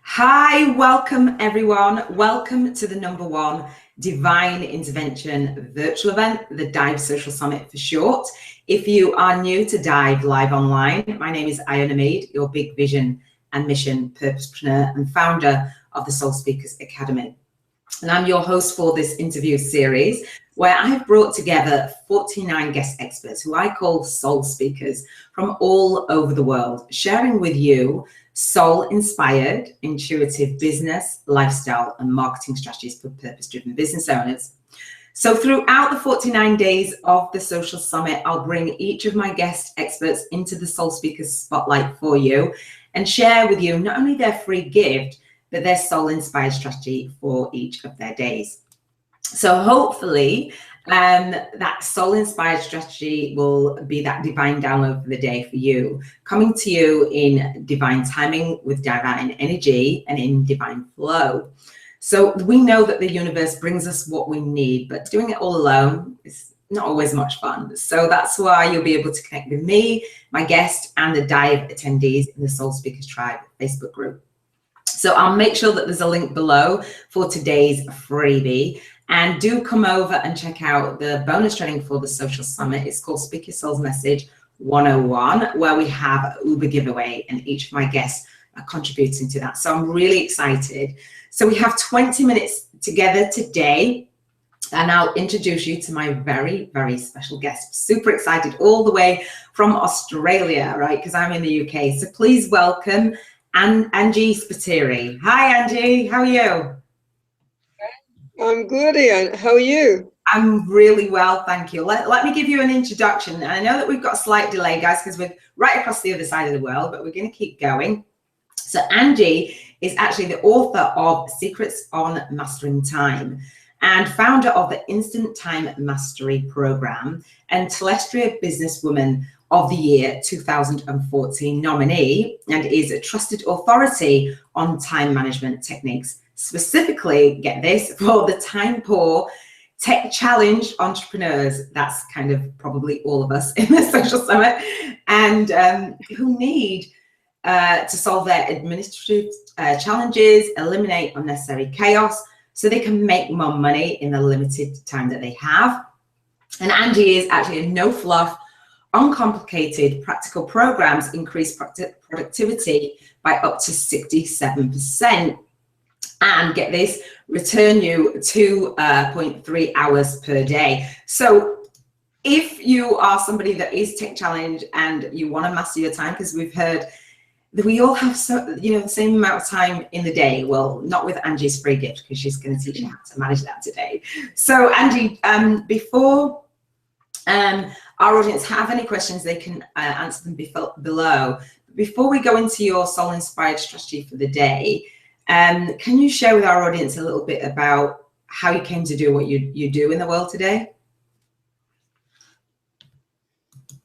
Hi, welcome everyone. Welcome to the #1 Divine Intervention virtual event, the D.I.V.E Social-Summit for short. If you are new to D.I.V.E Live Online, my name is Iona Meade, your big vision and mission purposepreneur and founder of the Soul Speakers Academy. And I'm your host for this interview series, where I have brought together 49 guest experts who I call soul speakers from all over the world, sharing with you soul-inspired, intuitive business, lifestyle, and marketing strategies for purpose-driven business owners. So throughout the 49 days of the Social Summit, I'll bring each of my guest experts into the Soul Speakers spotlight for you and share with you not only their free gift, but their soul-inspired strategy for each of their days. So hopefully that soul-inspired strategy will be that divine download for the day for you, coming to you in divine timing with divine energy and in divine flow. So we know that the universe brings us what we need, but doing it all alone is not always much fun. So that's why you'll be able to connect with me, my guest, and the D.I.V.E attendees in the Soul Speakers Tribe Facebook group. So I'll make sure that there's a link below for today's freebie. And do come over and check out the bonus training for the Social Summit. It's called Speak Your Soul's Message 101, where we have an Uber giveaway and each of my guests are contributing to that. So I'm really excited. So we have 20 minutes together today, and I'll introduce you to my very, very special guest. Super excited, all the way from Australia, right? Because I'm in the UK. So please welcome Angie Spiteri. Hi, Angie. How are you? I'm good, Ian. How are you? I'm really well, thank you. Let me give you an introduction. And I know that we've got a slight delay, guys, because we're right across the other side of the world, but we're going to keep going. So Angie is actually the author of Secrets on Mastering Time and founder of the Instant Time Mastery Program and Telstra Business Woman of the Year 2014 nominee, and is a trusted authority on time management techniques, specifically, get this, for the time poor, tech challenge entrepreneurs. That's kind of probably all of us in the Social Summit, and who need to solve their administrative challenges, eliminate unnecessary chaos, so they can make more money in the limited time that they have. And Angie is actually a no fluff, uncomplicated, practical programs increase productivity by up to 67%. And get this, return you 2.3 hours per day. So if you are somebody that is tech challenged and you want to master your time, because we've heard that we all have the same amount of time in the day. Well, not with Angie's free gift, because she's going to teach you how to manage that today. So Angie, before our audience have any questions, they can answer them below. Before we go into your soul-inspired strategy for the day, can you share with our audience a little bit about how you came to do what you do in the world today?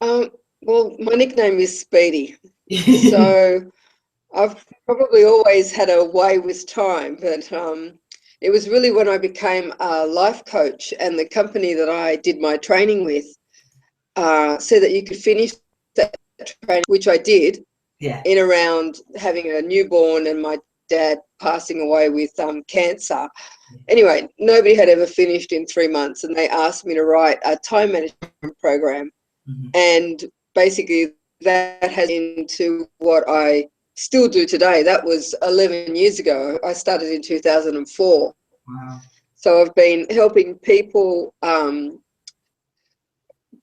Well, my nickname is Speedy. So I've probably always had a way with time, but it was really when I became a life coach, and the company that I did my training with said that you could finish that training, which I did, in around having a newborn and my dad passing away with cancer. Anyway, nobody had ever finished in 3 months, and they asked me to write a time management program. And basically that has into what I still do today. That was 11 years ago. I started in 2004. Wow. So I've been helping people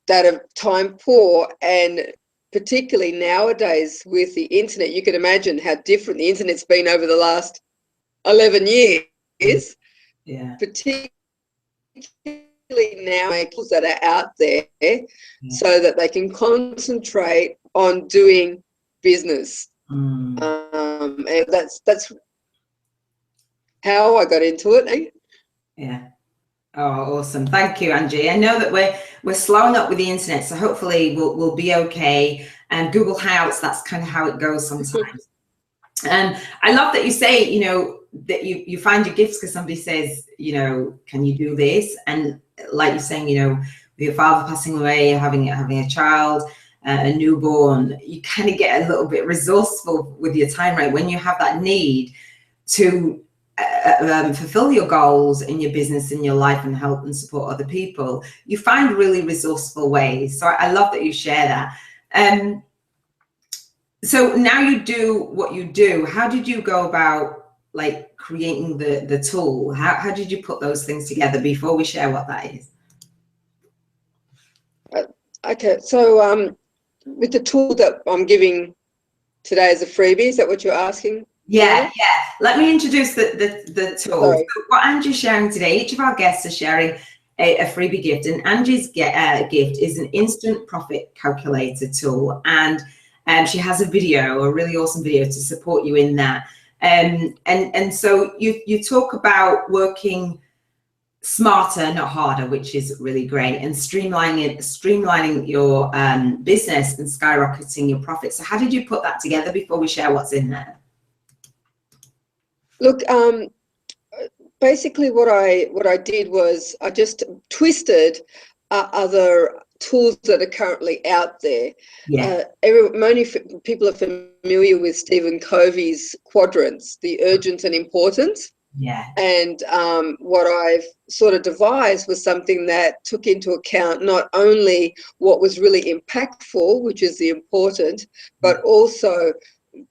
that are time poor, and particularly nowadays with the internet, you can imagine how different the internet's been over the last 11 years. Yeah. Particularly now, people that are out there, so that they can concentrate on doing business. And that's how I got into it. Yeah. Oh, awesome. Thank you, Angie. I know that we're slowing up with the internet, so hopefully we'll be okay. And Google Hangouts, that's kind of how it goes sometimes. And I love that you say, that you find your gifts because somebody says, can you do this? And like you're saying, with your father passing away, having a child, a newborn, you kind of get a little bit resourceful with your time, right? When you have that need, to fulfill your goals in your business, in your life, and help and support other people, you find really resourceful ways. So I love that you share that. So now you do what you do. How did you go about like creating the tool? How did you put those things together before we share what that is? Okay, so with the tool that I'm giving today as a freebie, is that what you're asking? Yeah. Let me introduce the tool. So what Angie's sharing today, each of our guests are sharing a freebie gift, and Angie's gift is an instant profit calculator tool, and she has a video, a really awesome video to support you in that. And so you talk about working smarter, not harder, which is really great, and streamlining your business and skyrocketing your profits. So how did you put that together before we share what's in there? Look, basically what I did was I just twisted other tools that are currently out there. Yeah. Many people are familiar with Stephen Covey's quadrants, the urgent and important. Yeah. And what I've sort of devised was something that took into account not only what was really impactful, which is the important, but also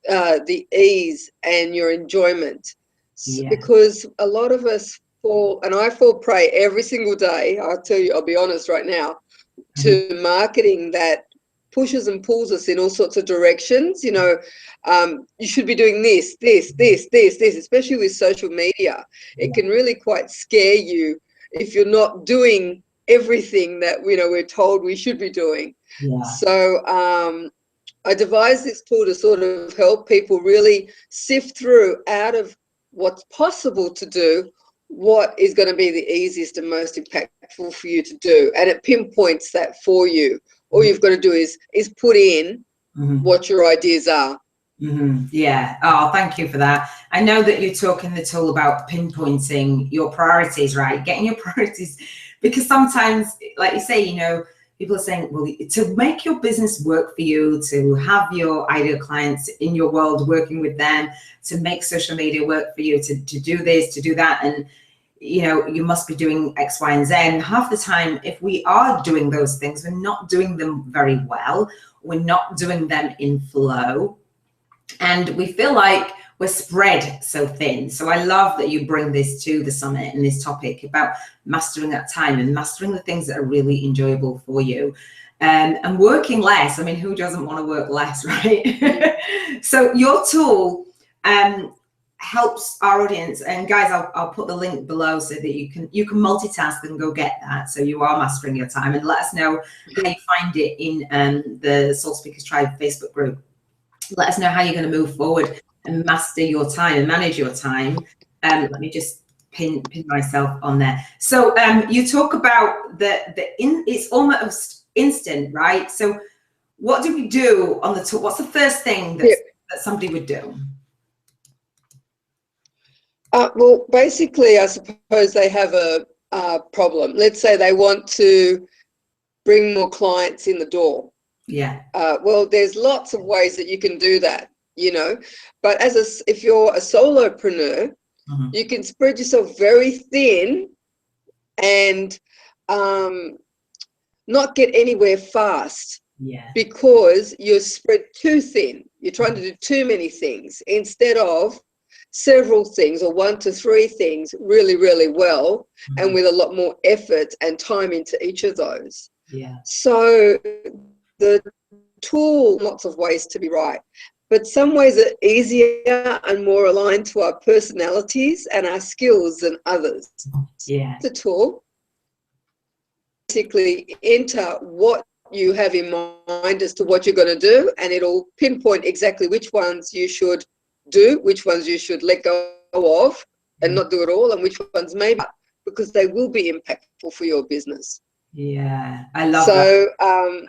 the ease and your enjoyment. Yeah. Because a lot of us fall, and I fall prey every single day, I'll tell you, I'll be honest right now, to marketing that pushes and pulls us in all sorts of directions. You know, you should be doing this, especially with social media. It can really quite scare you if you're not doing everything that, you know, we're told we should be doing. Yeah. So I devised this tool to sort of help people really sift through out of what's possible to do, what is going to be the easiest and most impactful for you to do, and it pinpoints that for you. All you've got to do is put in what your ideas are. Yeah. Oh, thank you for that. I know that you talk in the tool about pinpointing your priorities, right? Getting your priorities, because sometimes, like you say, you know, people are saying, well, to make your business work for you, to have your ideal clients in your world, working with them, to make social media work for you, to do this, to do that, and you know, you must be doing X, Y, and Z. And half the time, if we are doing those things, we're not doing them very well. We're not doing them in flow. And we feel like we're spread so thin. So I love that you bring this to the summit and this topic about mastering that time and mastering the things that are really enjoyable for you. And working less. I mean, who doesn't want to work less, right? So your tool helps our audience, and guys, I'll put the link below so that you can multitask and go get that, so you are mastering your time. And let us know how you find it in the Soul Speakers Tribe Facebook group. Let us know how you're going to move forward and master your time and manage your time. Let me just pin myself on there. So you talk about it's almost instant, right? So what do we do on the tool? What's the first thing that somebody would do? Well, basically, I suppose they have a problem. Let's say they want to bring more clients in the door. Yeah. Well, there's lots of ways that you can do that, you know. But if you're a solopreneur, you can spread yourself very thin and not get anywhere fast. Yeah. Because you're spread too thin. You're trying to do too many things instead of several things, or 1 to 3 things really, really well, and with a lot more effort and time into each of those. Yeah. So the tool, lots of ways to be right, but some ways are easier and more aligned to our personalities and our skills than others. Yeah. The tool, basically enter what you have in mind as to what you're going to do, and it'll pinpoint exactly which ones you should do, which ones you should let go of and not do at all, and which ones maybe, because they will be impactful for your business. Yeah, I love that. So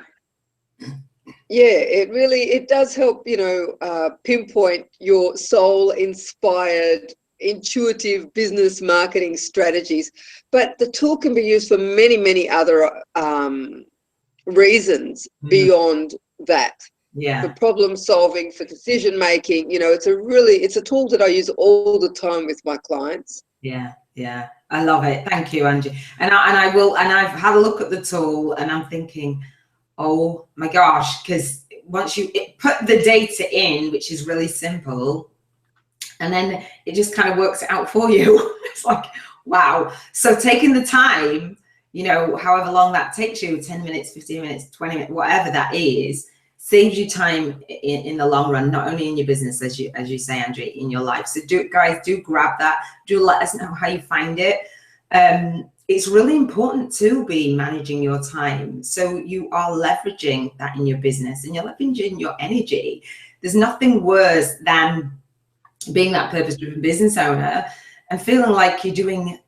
yeah, it does help, you know, pinpoint your soul inspired, intuitive business marketing strategies. But the tool can be used for many, many other reasons beyond that. for problem solving, for decision making. You know, it's a tool that I use all the time with my clients. Yeah, yeah, I love it. Thank you, Angie. And I've had a look at the tool, and I'm thinking, oh my gosh, because once you put the data in, which is really simple, and then it just kind of works it out for you. It's like, wow. So taking the time, you know, however long that takes you, 10 minutes, 15 minutes, 20 minutes, whatever that is, saves you time in the long run, not only in your business, as you say, Angie, in your life. So guys, do grab that. Do let us know how you find it. It's really important to be managing your time. So you are leveraging that in your business, and you're leveraging your energy. There's nothing worse than being that purpose-driven business owner and feeling like you're doing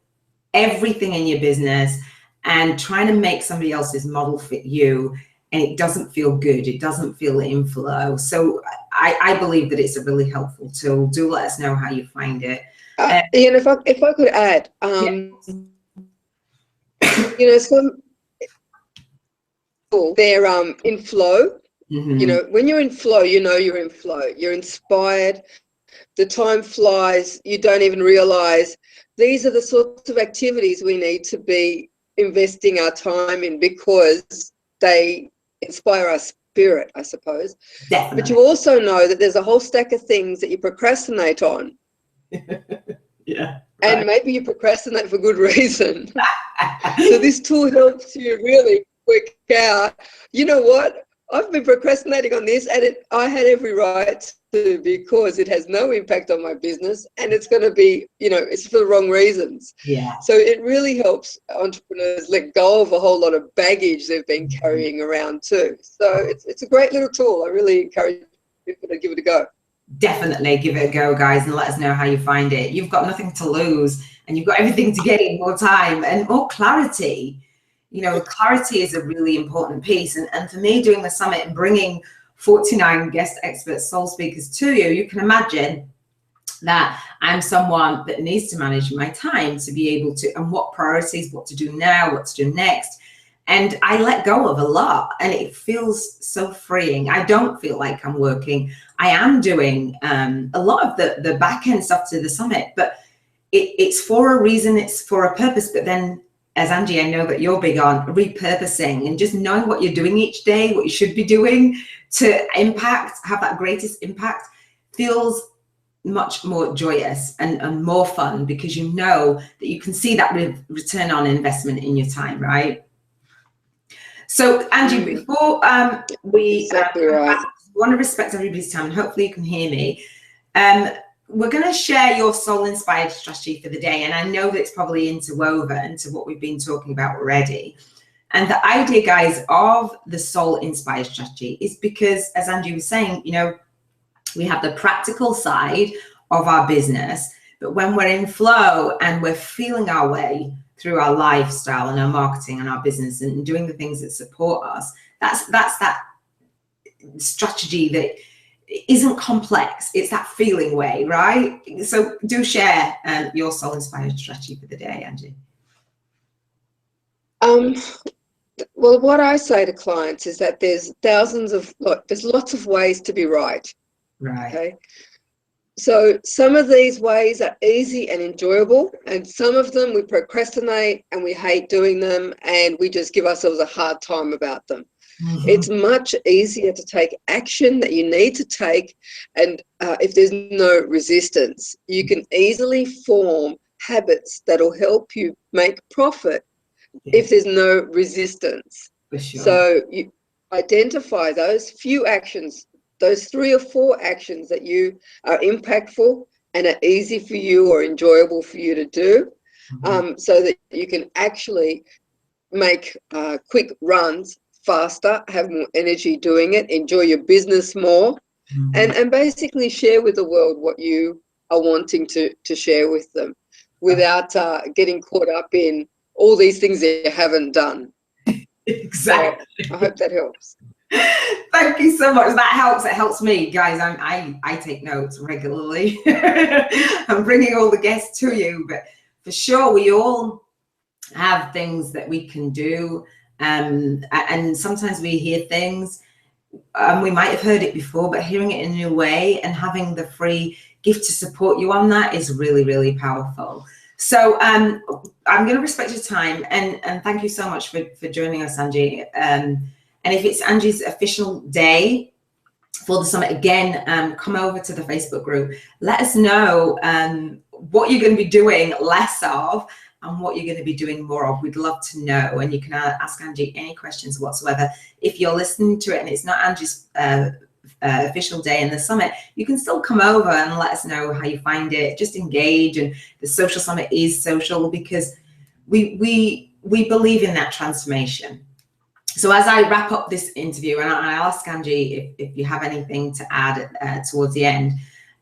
everything in your business and trying to make somebody else's model fit you, and it doesn't feel good. It doesn't feel in flow. So I believe that it's a really helpful tool. Do let us know how you find it. Ian, if I could add, you know, some people, they're in flow. You know, when you're in flow, you know you're in flow. You're inspired. The time flies. You don't even realize. These are the sorts of activities we need to be investing our time in, because they inspire our spirit, I suppose. Definitely. But you also know that there's a whole stack of things that you procrastinate on. Yeah. And right. maybe you procrastinate for good reason. So this tool helps you really work out, you know what, I've been procrastinating on this, and I had every right to, because it has no impact on my business, and it's going to be, you know, it's for the wrong reasons. Yeah. So it really helps entrepreneurs let go of a whole lot of baggage they've been carrying around too. So it's a great little tool. I really encourage people to give it a go. Definitely give it a go, guys, and let us know how you find it. You've got nothing to lose, and you've got everything to gain: more time and more clarity. You know, clarity is a really important piece. And for me, doing the summit and bringing 49 guest expert soul speakers to you, you can imagine that I'm someone that needs to manage my time to be able to, and what priorities, what to do now, what to do next. And I let go of a lot, and it feels so freeing. I don't feel like I'm working. I am doing a lot of the back end stuff to the summit, but it's for a reason, it's for a purpose. But then, as Angie, I know that you're big on repurposing and just knowing what you're doing each day, what you should be doing to have that greatest impact, feels much more joyous and more fun, because you know that you can see that return on investment in your time, right? So Angie, before we want to respect everybody's time, and hopefully you can hear me, we're going to share your soul inspired strategy for the day. And I know that it's probably interwoven into what we've been talking about already. And the idea, guys, of the soul inspired strategy is because, as Angie was saying, you know, we have the practical side of our business, but when we're in flow and we're feeling our way through our lifestyle and our marketing and our business and doing the things that support us, that's that strategy that isn't complex. It's that feeling way, right? So do share your soul inspired strategy for the day, Angie. Well, what I say to clients is that there's lots of ways to be right. Right. Okay. So some of these ways are easy and enjoyable, and some of them we procrastinate and we hate doing them, and we just give ourselves a hard time about them. It's much easier to take action that you need to take, and if there's no resistance, you can easily form habits that'll help you make profit if there's no resistance. For sure. So you identify those few actions, those 3 or 4 actions that you are impactful and are easy for you or enjoyable for you to do, so that you can actually make quick runs faster, have more energy doing it, enjoy your business more, and basically share with the world what you are wanting to share with them without getting caught up in all these things that you haven't done. Exactly. So I hope that helps. Thank you so much. That helps. It helps me, guys. I take notes regularly. I'm bringing all the guests to you, but for sure, we all have things that we can do. And sometimes we hear things, we might have heard it before, but hearing it in a new way and having the free gift to support you on that is really, really powerful. So I'm going to respect your time, and thank you so much for joining us, Angie. And if it's Angie's official day for the summit, again, come over to the Facebook group. Let us know what you're going to be doing less of and what you're going to be doing more of. We'd love to know, and you can ask Angie any questions whatsoever. If you're listening to it and it's not Angie's official day in the summit, you can still come over and let us know how you find it. Just engage. And the social summit is social because we believe in that transformation. So as I wrap up this interview, and I'll ask Angie if you have anything to add towards the end.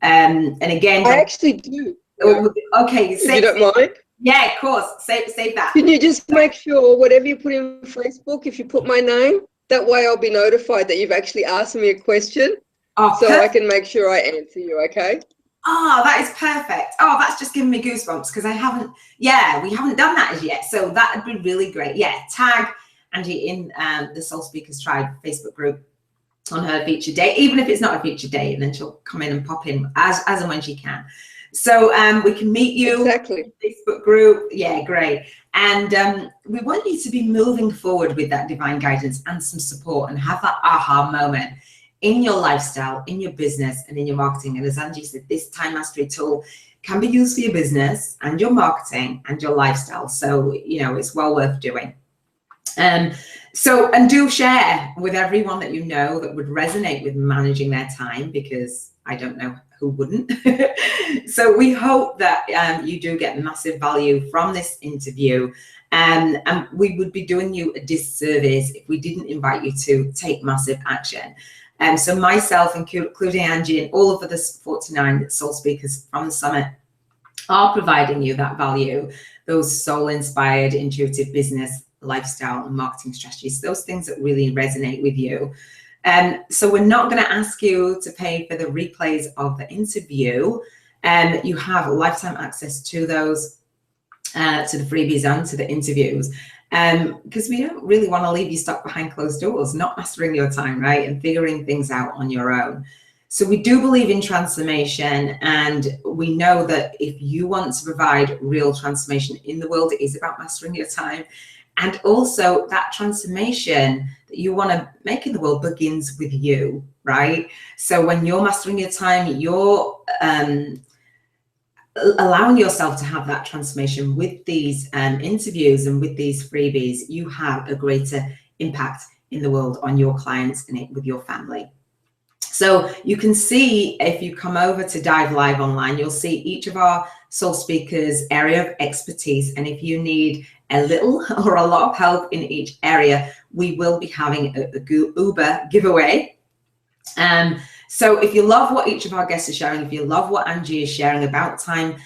And again, I actually do. Okay, if you don't mind. Yeah, of course. Save that. Can you just make sure whatever you put in Facebook, if you put my name, that way I'll be notified that you've actually asked me a question. Oh, so I can make sure I answer you, okay? Oh, that is perfect. Oh, that's just giving me goosebumps because we haven't done that as yet. So that would be really great. Yeah, tag Angie in the Soul Speakers Tribe Facebook group on her featured day, even if it's not a featured day, and then she'll come in and pop in as and when she can. So we can meet you. Exactly. Facebook group. Yeah, great. And we want you to be moving forward with that divine guidance and some support, and have that aha moment in your lifestyle, in your business, and in your marketing. And as Angie said, this time mastery tool can be used for your business and your marketing and your lifestyle. So, you know, it's well worth doing. And do share with everyone that you know that would resonate with managing their time, because I don't know who wouldn't. So we hope that you do get massive value from this interview, and we would be doing you a disservice if we didn't invite you to take massive action. So myself, including Angie, and all of the 49 soul speakers from the summit are providing you that value, those soul-inspired, intuitive business, lifestyle, and marketing strategies, those things that really resonate with you. So we're not going to ask you to pay for the replays of the interview. You have lifetime access to those, to the freebies and to the interviews, because we don't really want to leave you stuck behind closed doors, not mastering your time, right, and figuring things out on your own. So we do believe in transformation, and we know that if you want to provide real transformation in the world, it is about mastering your time. And also that transformation that you want to make in the world begins with you, right? So when you're mastering your time, you're allowing yourself to have that transformation with these interviews and with these freebies. You have a greater impact in the world on your clients and with your family. So you can see, if you come over to D.I.V.E Live Online, you'll see each of our soul speakers' area of expertise. And if you need a little or a lot of help in each area, we will be having a Uber giveaway. So if you love what each of our guests are sharing, if you love what Angie is sharing about time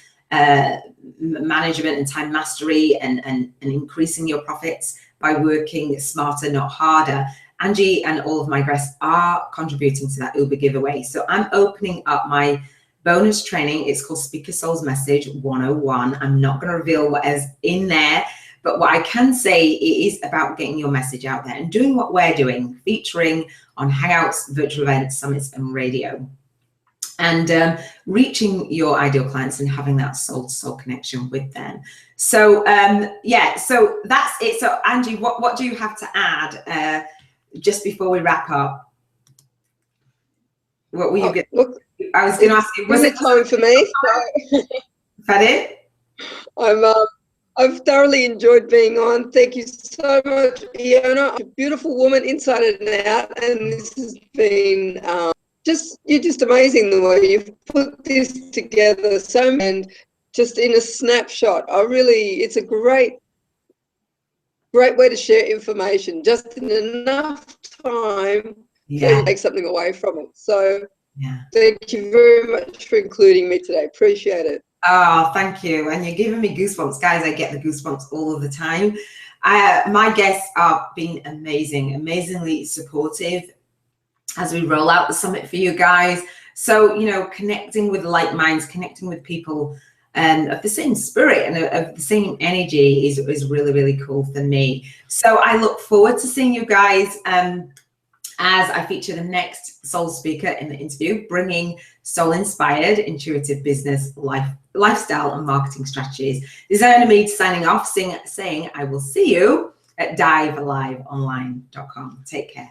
management and time mastery and increasing your profits by working smarter, not harder, Angie and all of my guests are contributing to that Uber giveaway. So I'm opening up my bonus training. It's called Speaker Soul's Message 101. I'm not going to reveal what is in there, but what I can say, it is about getting your message out there and doing what we're doing, featuring on Hangouts, virtual events, summits, and radio, and reaching your ideal clients and having that soul-to-soul connection with them. So yeah, so that's it. So Angie, what do you have to add just before we wrap up? What were you getting? Look, I was going to ask you, was it time for me? So. Pardon? I've thoroughly enjoyed being on. Thank you so much, Iona. A beautiful woman inside and out, and this has been you're just amazing the way you've put this together. And just in a snapshot, it's a great way to share information just in enough time to take something away from it. So thank you very much for including me today. Appreciate it. Oh, thank you. And you're giving me goosebumps. Guys, I get the goosebumps all of the time. My guests are being amazingly supportive as we roll out the summit for you guys. So, you know, connecting with like minds, connecting with people of the same spirit and of the same energy is really, really cool for me. So I look forward to seeing you guys as I feature the next soul speaker in the interview, bringing soul-inspired, intuitive business, lifestyle and marketing strategies. This is Iona Meade signing off, saying I will see you at diveliveonline.com. Take care.